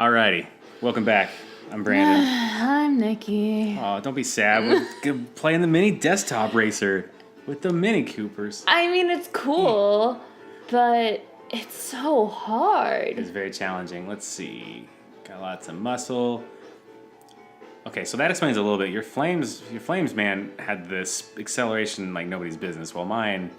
Alrighty, welcome back. I'm Brandon. I'm Nikki. Oh, don't be sad. We're playing the mini desktop racer with the Mini Coopers. I mean, it's cool, but it's so hard. It's very challenging. Let's see. Got lots of muscle. Okay, so that explains a little bit. Your flames man had this acceleration like nobody's business, while mine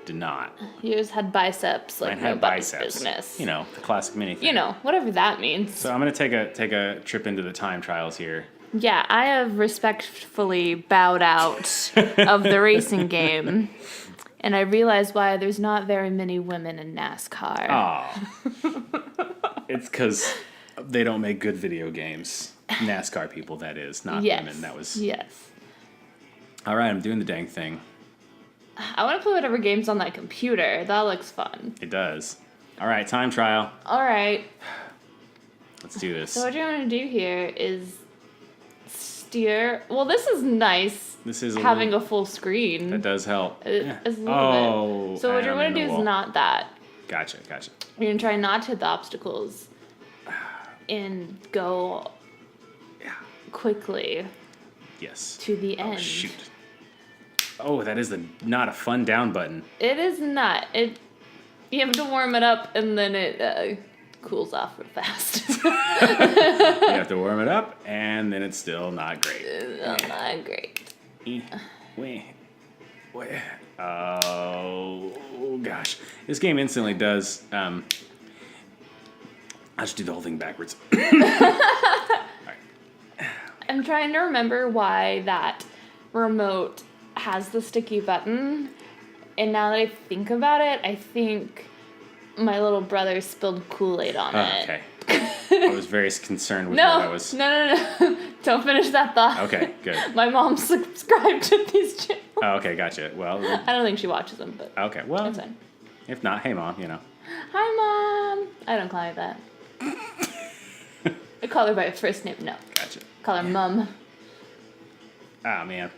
did not. Yours had biceps like Mine had nobody's biceps. business. You know, the classic mini thing. You know, whatever that means. So I'm gonna take a trip into the time trials here. Yeah, I have respectfully bowed out of the racing game, and I realize why there's not very many women in NASCAR. Oh. It's because they don't make good video games. NASCAR people, that is, not women. That was... Yes. All right, I'm doing the dang thing. I want to play whatever game's on that computer. That looks fun. It does. All right, time trial. All right. Let's do this. So what you're going to do here is steer. Well, this is nice. This is having a full screen. That does help. It's a little bit. So what you're going to do is not that. Gotcha. You're going to try not to hit the obstacles and go quickly. Yes. To the end. Oh, shoot. Oh, that is not a fun down button. It is not. You have to warm it up and then it cools off real fast. You have to warm it up and then it's still not great. It's not great. Wait. Oh, gosh. This game instantly does... I'll just do the whole thing backwards. I'm trying to remember why that remote has the sticky button, and now that I think about it, I think my little brother spilled Kool-Aid on it. Okay. I was very concerned with what I was... No. Don't finish that thought. Okay, good. My mom subscribed to these channels. Oh, okay, gotcha. Well... I don't think she watches them, but... Okay, well... It's fine. If not, hey, Mom, you know. Hi, Mom. I don't call her that. I call her by her first name. No. Gotcha. Call her Mum. Ah, man.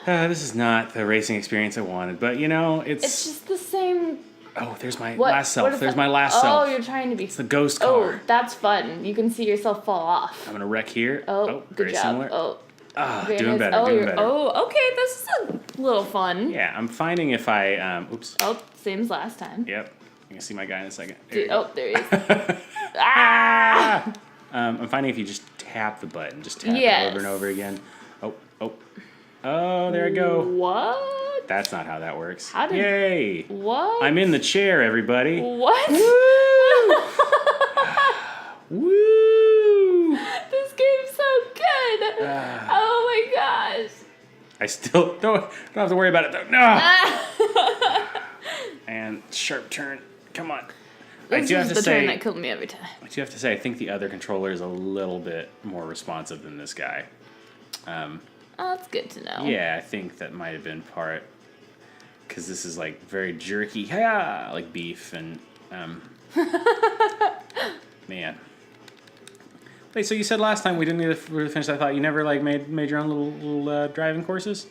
This is not the racing experience I wanted, but, you know, it's just the same... Oh, there's my last self. There's my last self. self. Oh, you're trying to be... It's the ghost car. Oh, that's fun. You can see yourself fall off. I'm going to wreck here. Oh, good very job. similar. Oh. Doing better, Oh, doing better. Oh, okay, this is a little fun. Yeah, I'm finding if I... Oops. Oh, same as last time. Yep. You're going to see my guy in a second. There he is. Ah! I'm finding if you just tap the button, just tap it over and over again. Oh, there I go. What? That's not how that works. Yay! What? I'm in the chair, everybody. What? Woo! Woo! This game's so good. Oh my gosh. I still don't have to worry about it though. No. And sharp turn. Come on. This is the turn that killed me every time. I do have to say, I think the other controller is a little bit more responsive than this guy. Oh, that's good to know. Yeah, I think that might have been part, because this is like very jerky, like beef and man. Wait, so you said last time we didn't need to really finish that thought. You never like made your own little driving courses?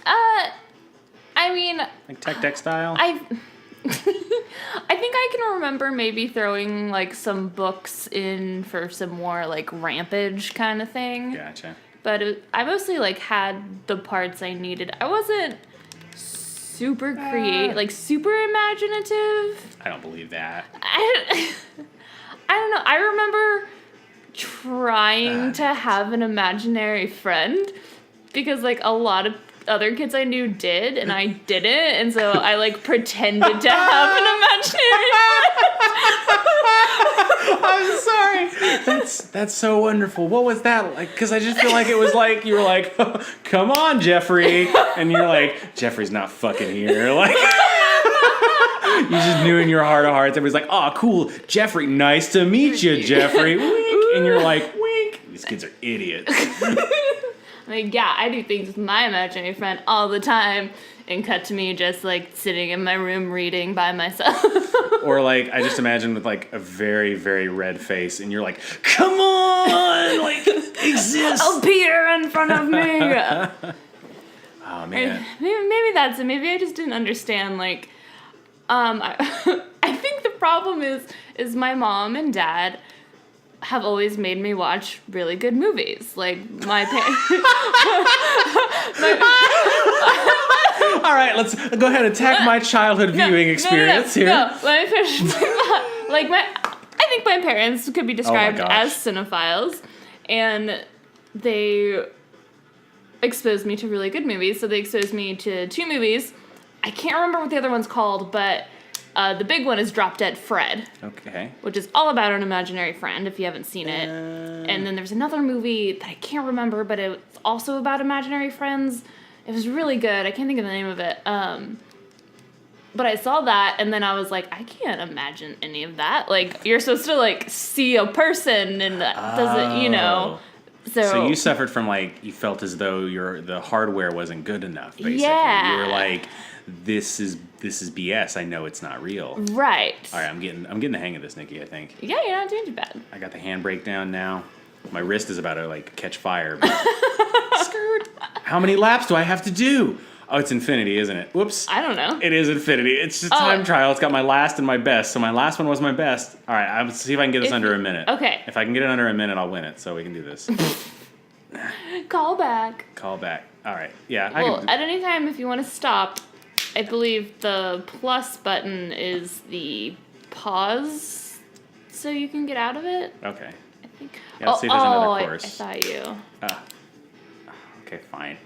I mean, like tech deck style. I think I can remember maybe throwing like some books in for some more like rampage kind of thing. Gotcha. But I mostly like had the parts I needed. I wasn't super super imaginative. I don't believe that. I don't know. I remember trying to have an imaginary friend because like a lot of other kids I knew did and I didn't, and so I like pretended to have an imaginary friend. I'm sorry. That's so wonderful. What was that like? Because I just feel like it was like you were like, "Come on, Jeffrey," and you're like, "Jeffrey's not fucking here." Like you just knew in your heart of hearts. Everybody's like, "Oh, cool, Jeffrey. Nice to meet you, Jeffrey." Wink, and you're like, "Wink." These kids are idiots. Like, yeah, I do things with my imaginary friend all the time, and cut to me just like sitting in my room reading by myself. Or like, I just imagine with like a very, very red face, and you're like, "Come on, like exist." Appear in front of me. Oh man. Maybe that's it. Maybe I just didn't understand. Like, I think the problem is my mom and dad have always made me watch really good movies. Like, my parents... All right, let's go ahead and attack my childhood viewing experience here. No, my parents... I think my parents could be described as cinephiles, and they exposed me to really good movies. So they exposed me to 2 movies. I can't remember what the other one's called, but the big one is Drop Dead Fred. Okay. Which is all about an imaginary friend, if you haven't seen it. And then there's another movie that I can't remember, but it's also about imaginary friends. It was really good. I can't think of the name of it. But I saw that, and then I was like, I can't imagine any of that. Like, you're supposed to, like, see a person, and that doesn't, you know. So you suffered from, like, you felt as though the hardware wasn't good enough, basically. Yeah. You were like, this is BS. I know it's not real. Right. All right, I'm getting the hang of this, Nikki, I think. Yeah, you're not doing too bad. I got the handbrake down now. My wrist is about to, like, catch fire. Skirt. How many laps do I have to do? Oh, it's infinity, isn't it? Whoops. I don't know. It is infinity. It's just time trial. It's got my last and my best. So my last one was my best. All right, I'll see if I can get this under a minute. Okay. If I can get it under a minute, I'll win it. So we can do this. Call back. Call back. All right. Yeah. At any time, if you want to stop, I believe the plus button is the pause, so you can get out of it. Okay. I think. Yeah, let's see if there's another course. I thought you. Okay, fine.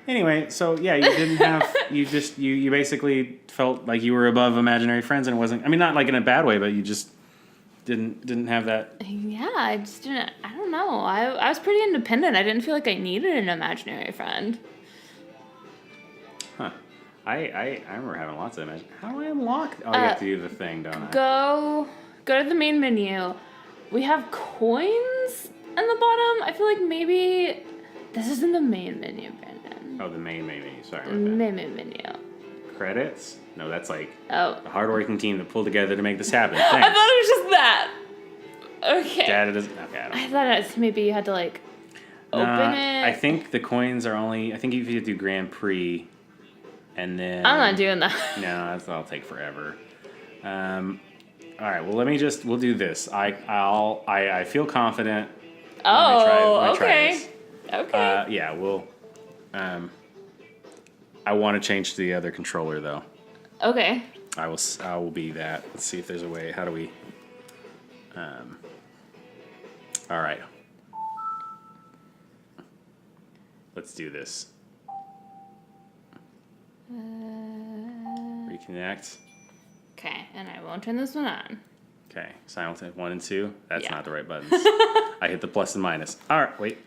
Anyway, so yeah, you didn't have you basically felt like you were above imaginary friends, and it wasn't. I mean, not like in a bad way, but you just didn't have that. Yeah, I just didn't. I don't know. I was pretty independent. I didn't feel like I needed an imaginary friend. Huh. I remember having lots of imaginary. How do I unlock? Oh, I have to do the thing, don't I? Go to the main menu. We have coins in the bottom. I feel like maybe this is in the main menu, Brandon. Oh, the main menu. Sorry about that. Main menu. Credits? No, that's like the hardworking team that pulled together to make this happen. I Thanks. thought it was just that. Okay. Dad, it is. Okay, I thought it's maybe you had to like open it. I think the coins are only. I think if you do Grand Prix, and then I'm not doing that. No, that'll take forever. All right. Well, we'll do this. I feel confident. Okay. Okay. Yeah. We'll. I want to change to the other controller though. Okay. I will be that. Let's see if there's a way. How do we? All right. Let's do this. Reconnect. Okay, and I won't turn this one on. Okay, simultaneous 1 and 2. That's not the right buttons. I hit the plus and minus. All right, wait.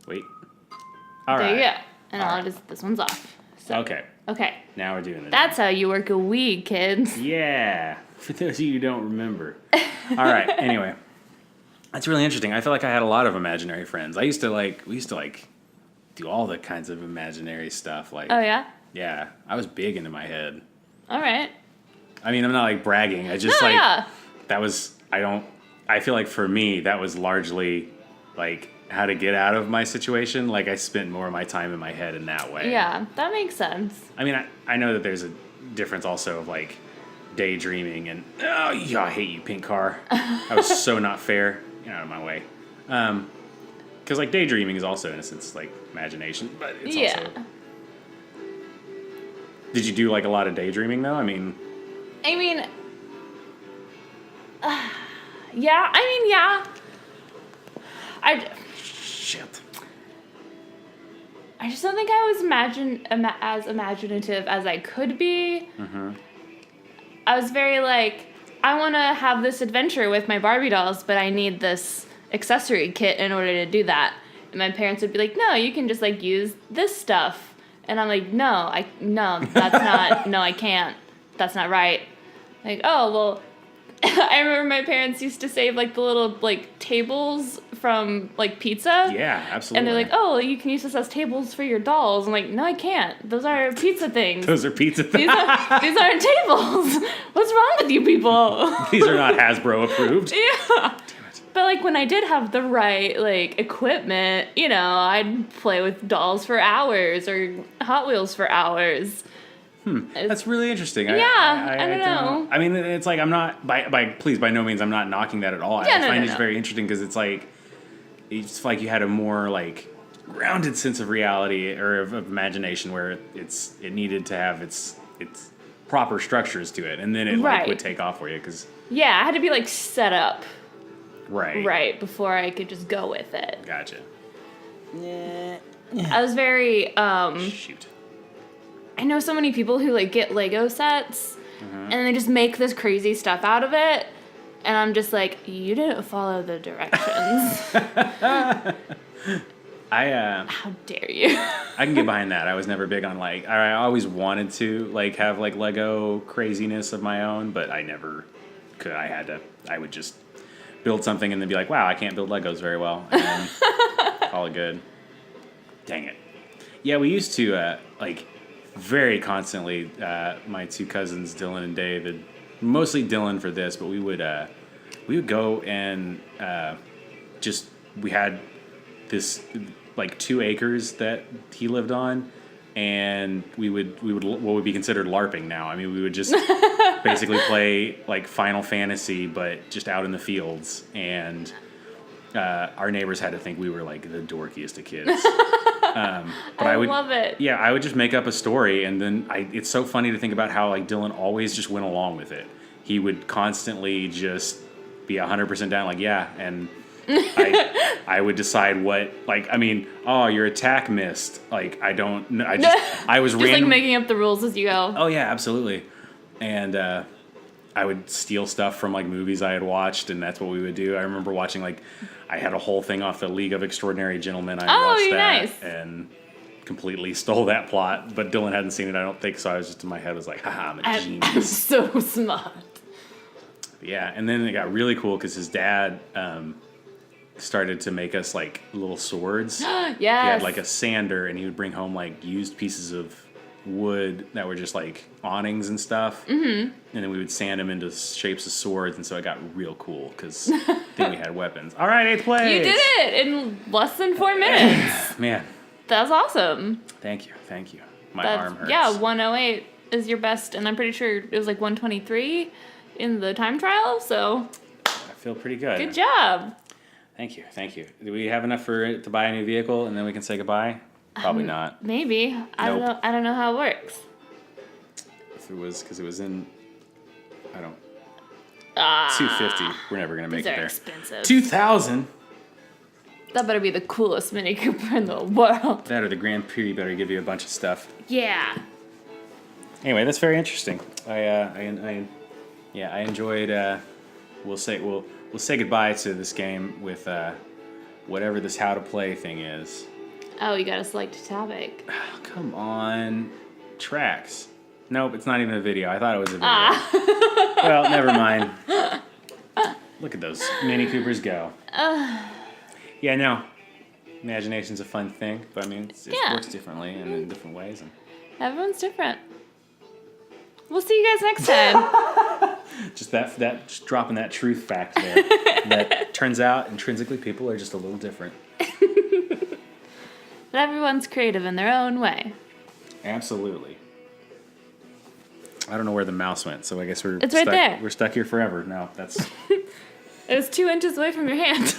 All right. There you go. And I'll just this one's off. So. Okay. Okay. Now we're doing this. That's how you work a Wii, kids. Yeah. For those of you who don't remember. All right. Anyway, that's really interesting. I feel like I had a lot of imaginary friends. We used to do all the kinds of imaginary stuff. Like. Oh yeah. Yeah, I was big into my head. All right. I mean, I'm not like bragging. I just that was. I feel like for me that was largely like how to get out of my situation. Like I spent more of my time in my head in that way. Yeah, that makes sense. I mean, I know that there's a difference also of like daydreaming and oh yeah, I hate you, pink car. That was so not fair. Get out of my way. Because like daydreaming is also in a sense like imagination, but it's also. Did you do like a lot of daydreaming though? I mean, yeah. Shit. I just don't think I was as imaginative as I could be. Mm-hmm. I was very like, I want to have this adventure with my Barbie dolls, but I need this accessory kit in order to do that. And my parents would be like, no, you can just like use this stuff. And I'm like, no, that's not, no, I can't. That's not right. Like, oh, well, I remember my parents used to save like the little like tables from like pizza. Yeah, absolutely. And they're like, oh, you can use this as tables for your dolls. I'm like, no, I can't. Those are pizza things. Those are pizza things. These aren't tables. What's wrong with you people? These are not Hasbro approved. Yeah. But, like, when I did have the right, like, equipment, you know, I'd play with dolls for hours or Hot Wheels for hours. That's really interesting. Yeah, I don't know. I mean, it's like I'm not please by no means I'm not knocking that at all. Yeah, I find no. it very interesting because it's like you had a more like grounded sense of reality or of imagination where it needed to have its proper structures to it, and then it like would take off for you because yeah, I had to be like set up right before I could just go with it. Gotcha. I was very Shoot. I know so many people who like get Lego sets and they just make this crazy stuff out of it, and I'm just like, you didn't follow the directions. How dare you? I can get behind that. I was never big on like I always wanted to like have like Lego craziness of my own, but I never could. I would just build something and then be like, wow, I can't build Legos very well, and then call it good. Dang it. Yeah, we used to like very constantly. My two cousins, Dylan and David, mostly Dylan for this, but we would go and we had this like 2 acres that he lived on, and we would what would be considered LARPing now. I mean, we would just basically play like Final Fantasy, but just out in the fields, and our neighbors had to think we were like the dorkiest of kids. But I would love it. Yeah, I would just make up a story, and then it's so funny to think about how like Dylan always just went along with it. He would constantly just be 100% down, like yeah, and I would decide what, like, I mean, oh, your attack missed. Like, I don't know. I was just like making up the rules as you go. Oh yeah, absolutely. And I would steal stuff from like movies I had watched, and that's what we would do. I remember watching like I had a whole thing off the League of Extraordinary Gentlemen. I watched that nice. and completely stole that plot. But Dylan hadn't seen it, I don't think, so I was just in my head, I was like, haha, I'm a genius. I'm so smart. Yeah, and then it got really cool because his dad started to make us like little swords. Yes. He had like a sander, and he would bring home like used pieces of wood that were just like awnings and stuff. Mm-hmm. And then we would sand them into shapes of swords, and so it got real cool because then we had weapons. All right, 8th place. You did it in less than 4 minutes. Man. That's awesome. Thank you. My arm hurts. Yeah, 108 is your best, and I'm pretty sure it was like 123 in the time trial, so I feel pretty good. good job. Thank you. Do we have enough to buy a new vehicle, and then we can say goodbye? Probably not. Maybe. I don't know how it works. If it was, because it was in, I don't, 250. We're never going to make it there. Expensive. 2,000. That better be the coolest Mini Cooper in the world. That or the Grand Prix better give you a bunch of stuff. Yeah. Anyway, that's very interesting. I enjoyed. We'll say goodbye to this game with whatever this how to play thing is. Oh, you gotta select a topic. Oh, come on, tracks. Nope, it's not even a video. I thought it was a video. Well, never mind. Look at those Mini Coopers go. Yeah, no. Imagination's a fun thing, but I mean, it works differently and in different ways. And everyone's different. We'll see you guys next time. just dropping that truth fact there. That turns out intrinsically people are just a little different. But everyone's creative in their own way. Absolutely. I don't know where the mouse went, so I guess it's right there. We're stuck here forever. No, that's. It was 2 inches away from your hand.